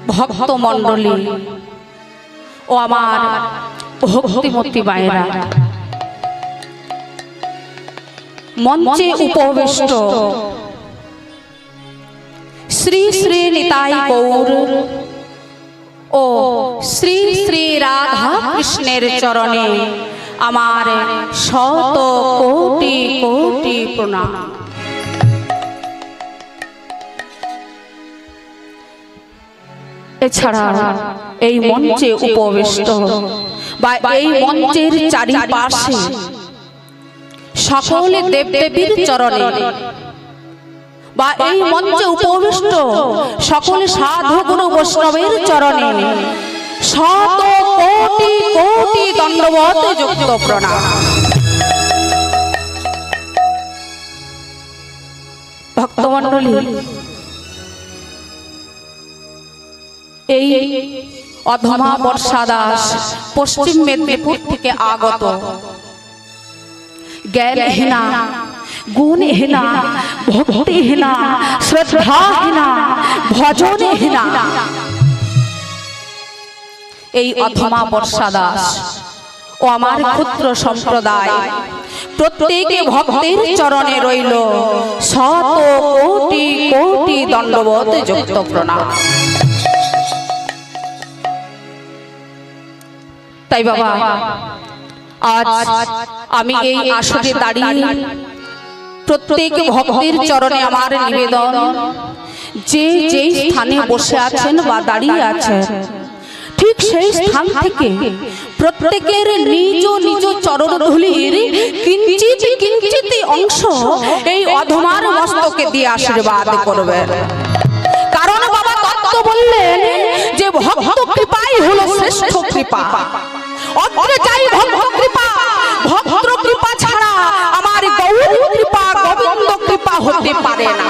ভক্তমণ্ডলী ও আমার ভক্তিমতী মায়েরা, মঞ্চে উপবিষ্ট শ্রী শ্রী নিতাই গৌর ও শ্রী শ্রী রাধা কৃষ্ণের চরণে আমার শত কোটি কোটি প্রণাম। এছাড়া এই মঞ্চে উপবিষ্ট বা এই মঞ্চের চারিপাশে সকল দেবদেবীর চরণে বা এই মঞ্চে উপবিষ্ট সকল সাধু গুরু বৈষ্ণবের চরণে শত কোটি কোটি দণ্ডবত যুক্ত প্রণাম। ভক্তমণ্ডলী, এই অধমা বর্ষা দাস পশ্চিম মেদিনীপুর থেকে আগত, জ্ঞানহীনা, গুণহীনা, ভক্তিহীনা, শ্রদ্ধাহীনা, ভজনহীনা এই অধমা বর্ষা দাস ও আমার ক্ষুদ্র সম্প্রদায় প্রত্যেকে ভক্তের চরণে রইল শত কোটি কোটি দণ্ডবত যুক্ত প্রণাম। তাই বাবা, আজ আমি এই আসরে দাঁড়িয়ে প্রত্যেক ভক্তের চরণে আমার নিবেদন, যে যেই স্থানে বসে আছেন বা দাঁড়িয়ে আছেন ঠিক সেই স্থান থেকে প্রত্যেকের নিজ নিজ চরণধূলির কিঞ্চিত কিঞ্চিত অংশ এই অধমার মস্তকে দিয়ে আশীর্বাদ করবেন। কারণ বাবা তত্ত্ব বললেন যে ভক্ত কৃপাই হলো শ্রেষ্ঠ কৃপা। অত্র চাই ভক্ত কৃপা, ভক্ত কৃপা ছাড়া আমার গৌর কৃপা, গোবিন্দ কৃপা হতে পারে না।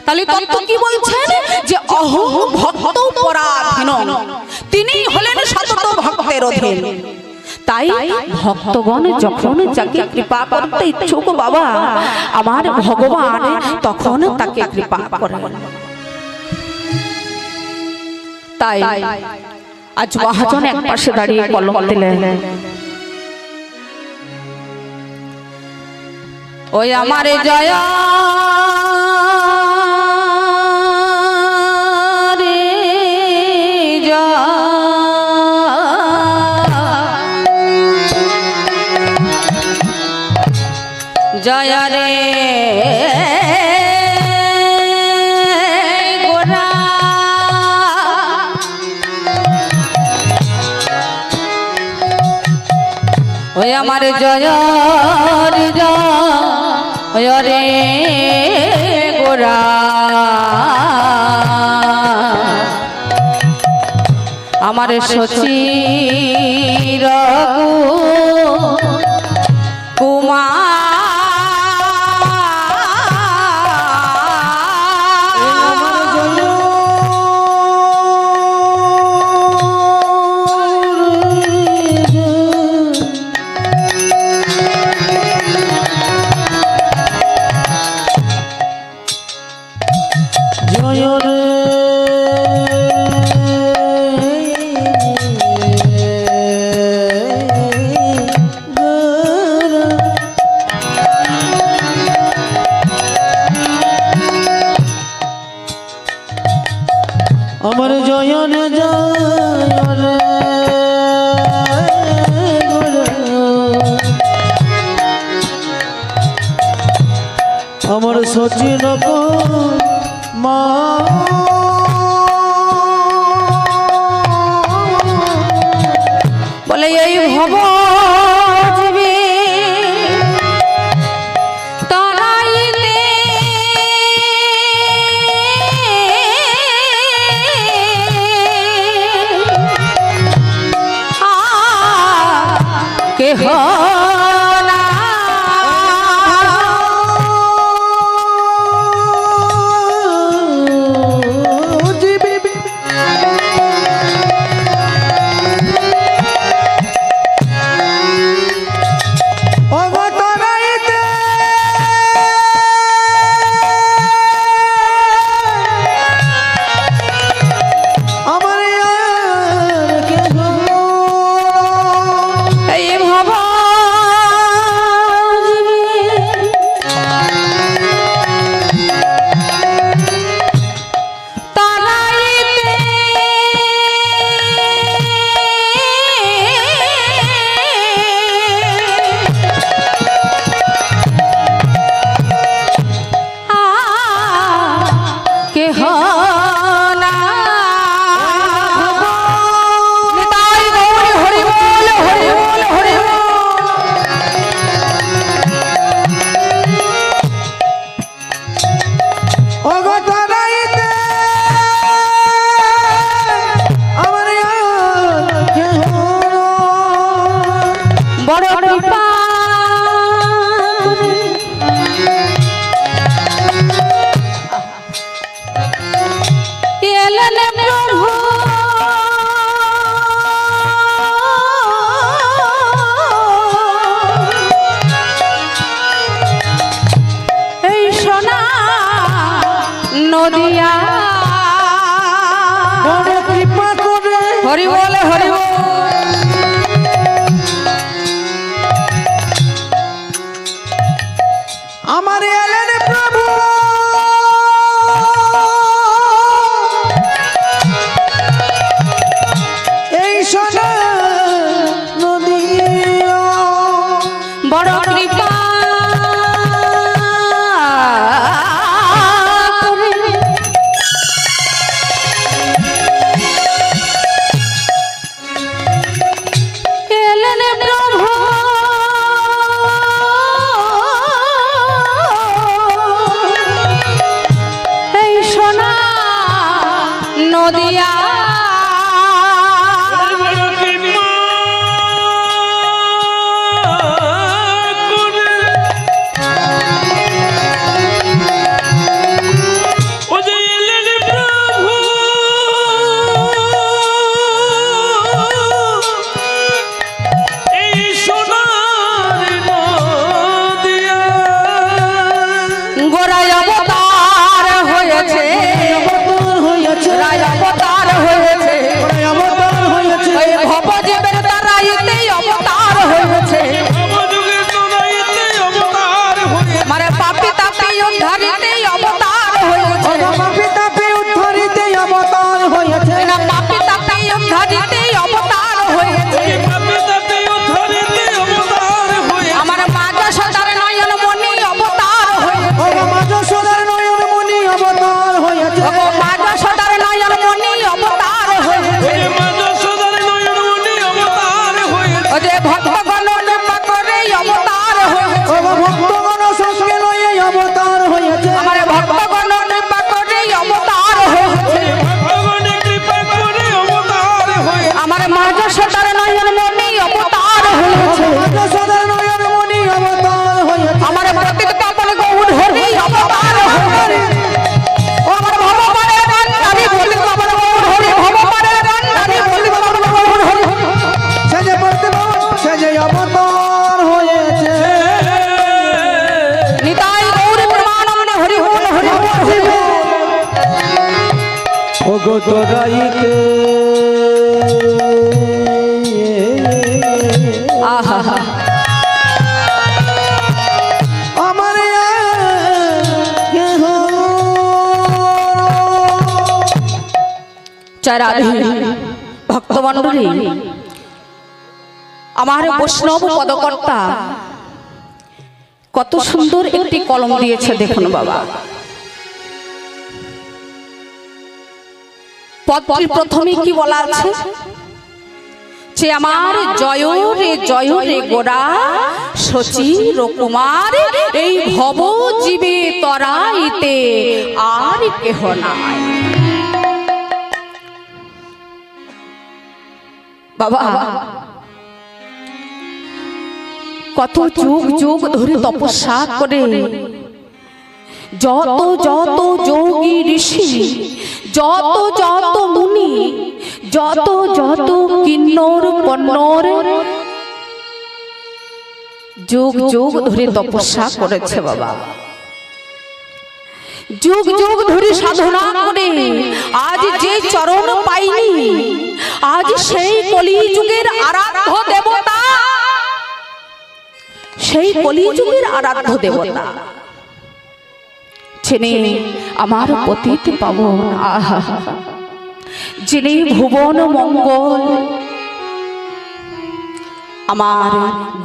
তাহলে তত্ত্ব কি বলছেন? যে অহং ভক্ত পরাধীন, তিনি হলেন সতত ভক্তের অধীন। তাই ভক্তগণ যখন যাকে কৃপা করতে ইচ্ছুক বাবা আমার ভগবান তখন তাকে কৃপা করেন। তাই আজ মহাজন এক পাশে দাঁড়িয়ে কলম দিলেন, ওই আমার জয় জয় রে গোরা, ওই আমার জয় রে গোরা, আমার সচির কুমার আমার জয়ন জয়ন আমার সচিন মা বলে এই ভব এলেন প্রভু এই সোনা নদিয়া বড় কৃপা করে হরি বলে হরি বল। আমার এলেন প্রভু এই সোনা নদিয়া বড় কৃপা করে এলেন প্রভু এই সোনা নদিয়া গোড়ায় অবতার হয়েছে অবতার হয়েছে রায় অবতার হয়েছে অবতার হয়েছে ওই ভবজীবের দ্বারাইতেই অবতার হয়েছে মানে পাপি তাপি উদ্ধারিতেই অবতার হয়েছে পিতা পে উদ্ধরিতে অবতার হয়েছে না পাপি তাপি উদ্ধারিতেই অবতার হয়েছে আমার মাজা সদার নয়ন মনি অবতার হয়েছে মাঝ সদার নয়ন মনি অবতার হয়েছে ও মাজা সদার নয়ন মনি অবতার হয়েছে ও যে ভক্তগণ কৃপা করে অবতার হয়েছে ভক্তগণ সঙ্গে লয়ে অবতার হয়েছে আমার ভক্তগণ কৃপা করে অবতার হয়েছে আমার মাজা সদার নয়ন মনি অবতার হয়েছে মাঝ সদার নয়ন মনি অবতার হয়েছে আমার প্রতীক পাবন গৌর হরি অবতার হয়েছে ও আমার ভবপারে গান্ধারী প্রতীক পাবন গৌর হরি ভবপারে গান্ধারী প্রতীক পাবন গৌর হরি সে যে বর্তমান সে যে অবতার হয়েছে নিতাই গৌর প্রমানন্দে হরি বল হরি বল হরি বল। ও গো তোরাইতে আহা আমার কেহ জয় রাধে ভক্তমণ্ডলী আমার বৈষ্ণব পদকর্তা কত সুন্দর একটি কলম দিয়েছে দেখুন বাবা। পদটির প্রথমে কি বলা আছে যে আমার জয় রে গোরা শচীর কুমার এই ভব জীবে তরাইতে আর কেহ নাই। বাবা কত যুগ যুগ ধরে তপস্যা করে যত যত যোগী ঋষি যত যত মুনি যত যত কিন্নর পন্নর যুগ যুগ ধরে তপস্যা করেছে বাবা। যুগ যুগ ধরে সাধনা করে আজ যে চরণ পাইনি আজ সেই কলিযুগের আরাধ্য দেবতা সেই কলিযুগের আরাধ্য দেবতা যিনি আমার পতিত পাবন আহা যিনি ভুবন মঙ্গল আমার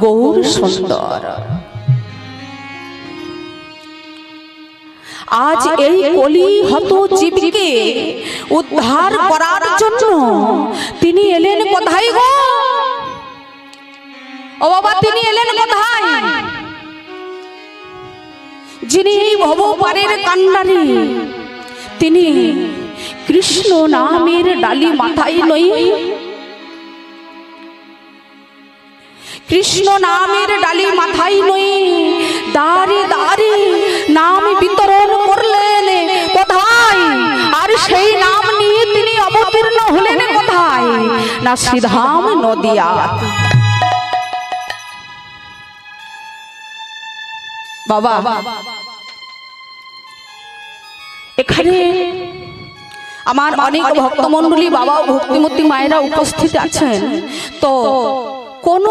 গৌর সুন্দর আজ এই কলি হত জীবকে উদ্ধার করার জন্য তিনি এলেন কোথায় গো ও বাবা তিনি এলেন কোথায় যিনি ভব পারের কান্ডারি তিনি কৃষ্ণ নামের ডালি মাথায় লই কৃষ্ণ নামের ডালি মাথায় লই দাঁড়ি দাঁড়ি নাম বিতরণ করলেন কোথায় আর সেই নাম নিয়ে না শ্রীধাম নদিয়া। বাবা এখানে আমার অনেক ভক্তমণ্ডলী বাবা ও ভক্তিমতী মায়েরা উপস্থিত আছেন। তো কোন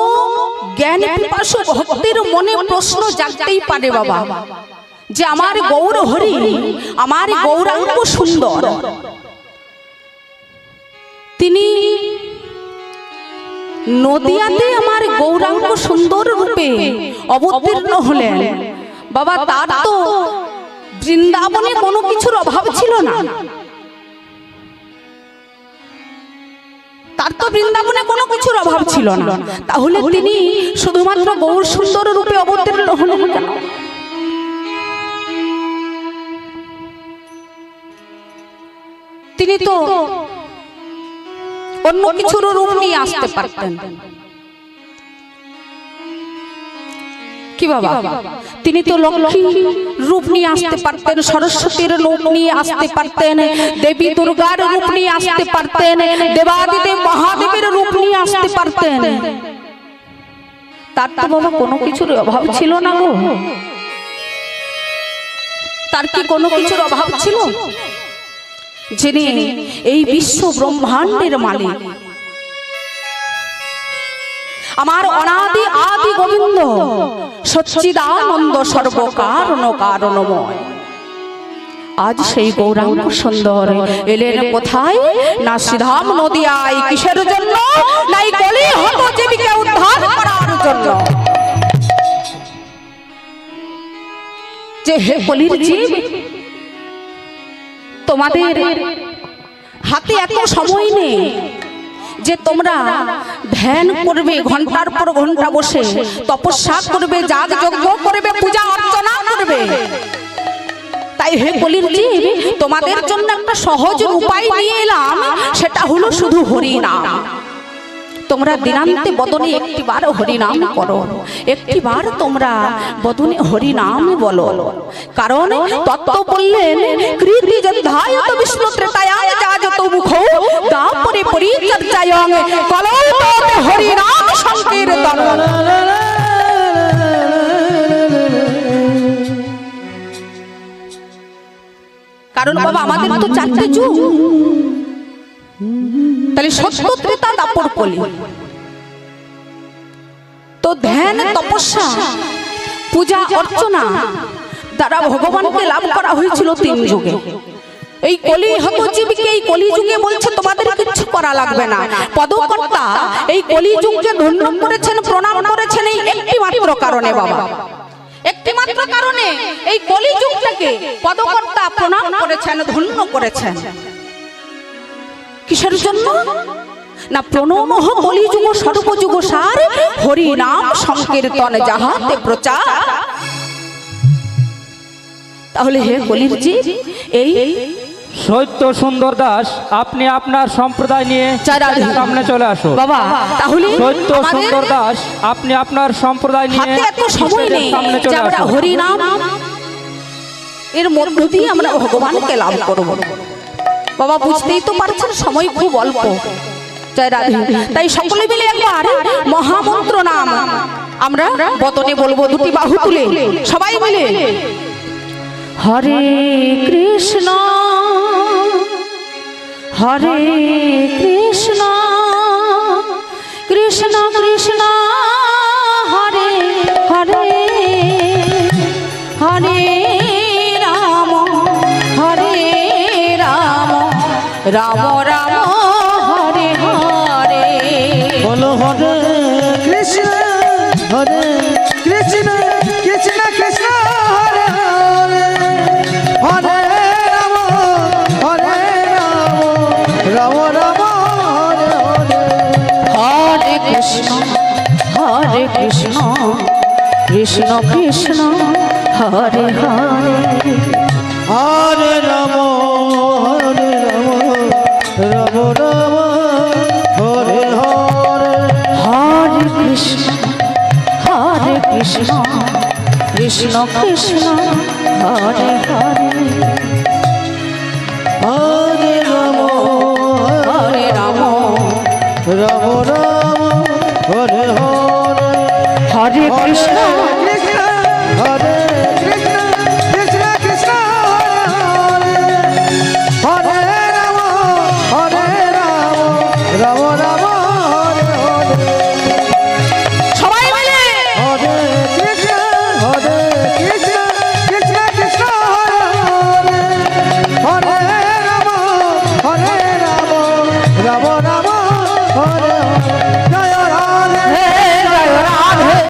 জ্ঞান পিপাসু ভক্তের মনে প্রশ্ন জাগতেই পারে বাবা, যে আমার গৌর হরি, আমার গৌরাঙ্গ সুন্দর, তিনি নদিয়াতে আমার গৌরাঙ্গ সুন্দর রূপে অবতীর্ণ হলেন। বাবা তার তো বৃন্দাবনে কোনো কিছুর অভাব ছিল না, তার তো বৃন্দাবনে কোনো কিছুর অভাব ছিল না, তাহলে তিনি শুধুমাত্র গৌর সুন্দর রূপে অবতীর্ণ হলেন কেন? তিনি তো অন্য কিছুর রূপ নিয়ে আসতে পারতেন। কি বাবা, তিনি তো লক্ষ্মী রূপ নিয়ে আসতে পারতেন, সরস্বতীর রূপ নিয়ে আসতে পারতেন, দেবী দুর্গার রূপ নিয়ে আসতে পারতেন, দেবাদিদেব মহাদেবের রূপ নিয়ে আসতে পারতেন। তার তো বাবা কোনো কিছুর অভাব ছিল না গো। তার কি কোনো কিছুর অভাব ছিল? যিনি এই বিশ্ব ব্রহ্মাণ্ডের মালিক, আমার অনাদি আদি গোবিন্দ, সচ্চিদানন্দ সর্বকারণ কারণময়, আজ সেই গৌরাঙ্গ সুন্দর এলেন কোথায়? না শ্রীধাম নদিয়ায়। কিসের জন্য? নাই কলি হত জীবকে উদ্ধার করার জন্য। যে হে কলির জীব, তোমাদের হাতে এত সময় নেই যে তোমরা ধ্যান করবে, ঘন্টার পর ঘন্টা বসে তপস্যা করবে, যাগ যজ্ঞ করবে, পূজা অর্চনা করবে। তাই হে কলির জীব, তোমাদের জন্য একটা সহজ উপায় নিয়ে এলাম, সেটা হলো শুধু হরি নাম। তোমরা দিনান্তে বদনে একটিবার হরি নাম করো, একটিবার তোমরা বদনে হরি নাম বলো। কারণ তত্ত্ব বললেন, কৃতি যদ্ধায় তো বিষ্ণু ত্রেতায়ায় যাজত মুখো দাপরে পরিচর্যায়ং কলৌত হরি নাম সংকীর্তন। কারণ বাবা আমাদের তো চারটে যুগ, তাহলে সত্য ত্রেতা দাপর কলি। তো ধ্যান তপস্যা পূজা অর্চনা দ্বারা ভগবানকে লাভ করা হয়েছিল 3 যুগে। এই কলি হতজীবীকে এই কলি যুগে বলছে তোমাদের কিছু করা লাগবে না। পদকর্তা এই কলি যুগকে ধন্য করেছেন, প্রণাম করেছেন এই একটি মাত্র কারণে বাবা, একটি মাত্র কারণে এই কলি যুগটাকে পদকর্তা প্রণাম করেছেন, ধন্য করেছেন। কিসের জন্য? না প্রণমঃ কলিযুগ সর্বযুগ সার হরি নাম সংকীর্তন যাহাতে প্রচার। তাহলে হে কলির জীব, এই সত্য সুন্দর দাস, আপনি আপনার সম্প্রদায় নিয়ে সামনে চলে আসুন বাবা। তাহলে সত্য সুন্দর দাস, আপনি আপনার সম্প্রদায় নিয়ে হাতে এত সময় নেই যে আমরা হরি নাম এর মধ্য দিয়ে আমরা ভগবানকে লাভ করব। বাবা বুঝতেই তো পারছেন সময় খুব অল্প। জয় রাধে। তাই সকলে মিলে একবার মহামন্ত্র নাম আমরা বদনে বলবো, দুটি বাহু তুলে সবাই মিলে। হরে কৃষ্ণ হরে কৃষ্ণ কৃষ্ণ কৃষ্ণ হরে হরে হরে রাম হরে রাম রাম রাম হরে হরে। বলো হরে কৃষ্ণ হরে কৃষ্ণ কৃষ্ণ কৃষ্ণ হরে হরে হরে রাম হরে রাম রাম রাম হরে হরে। হরে কৃষ্ণ কৃষ্ণ কৃষ্ণ হরে হরে হরে রাম রাম রাম হরে হরে। হরে কৃষ্ণ কৃষ্ণ কৃষ্ণ হরে হরে হরে রাম হরে রাম রাম রাম হরে হরে হরে কৃষ্ণ কৃষ্ণ হরে